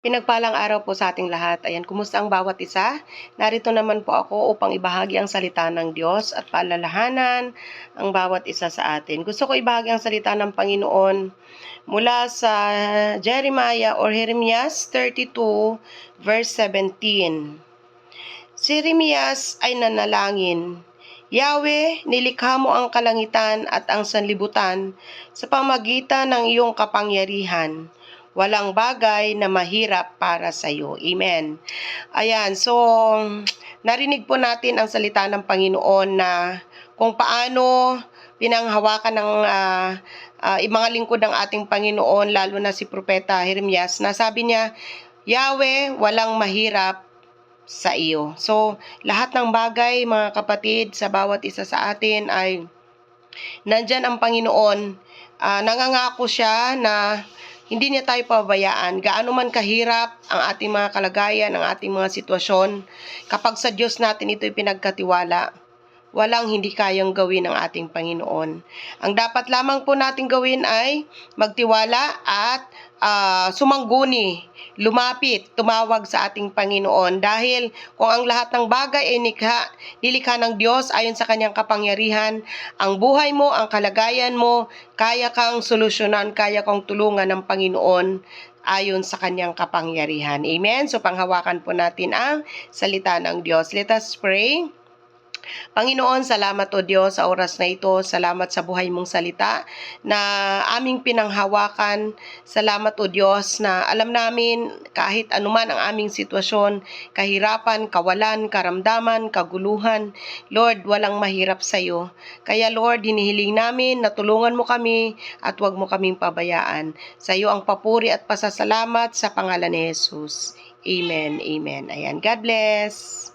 Pinagpalang araw po sa ating lahat. Ayan, kumusta ang bawat isa? Narito naman po ako upang ibahagi ang salita ng Diyos at paalalahanan ang bawat isa sa atin. Gusto ko ibahagi ang salita ng Panginoon mula sa Jeremiah or Jeremias 32 verse 17. Si Jeremias ay nanalangin, Yahweh, nilikha mo ang kalangitan at ang sanlibutan sa pamagitan ng iyong kapangyarihan. Walang bagay na mahirap para sa iyo. Amen. Ayan, so narinig po natin ang salita ng Panginoon na kung paano pinanghawakan ng mga lingkod ng ating Panginoon, lalo na si Propeta Jeremias, na sabi niya, Yahweh, walang mahirap sa iyo. So, lahat ng bagay, mga kapatid, sa bawat isa sa atin ay nandyan ang Panginoon. Nangangako siya na hindi niya tayo pabayaan. Gaano man kahirap ang ating mga kalagayan, ang ating mga sitwasyon, kapag sa Diyos natin ito'y pinagkatiwala, walang hindi kayang gawin ng ating Panginoon. Ang dapat lamang po natin gawin ay magtiwala at sumangguni, lumapit, tumawag sa ating Panginoon. Dahil kung ang lahat ng bagay ay nilikha ng Diyos ayon sa kanyang kapangyarihan, ang buhay mo, ang kalagayan mo, kaya kang solusyonan, kaya kang tulungan ng Panginoon ayon sa kanyang kapangyarihan. Amen? So panghawakan po natin ang salita ng Diyos. Let us pray. Panginoon, salamat o Diyos sa oras na ito. Salamat sa buhay mong salita na aming pinanghawakan. Salamat o Diyos na alam namin kahit anuman ang aming sitwasyon, kahirapan, kawalan, karamdaman, kaguluhan, Lord, walang mahirap sa iyo. Kaya Lord, hinihiling namin na tulungan mo kami at huwag mo kaming pabayaan. Sa iyo ang papuri at pasasalamat sa pangalan ni Jesus. Amen. Amen. Ayan. God bless.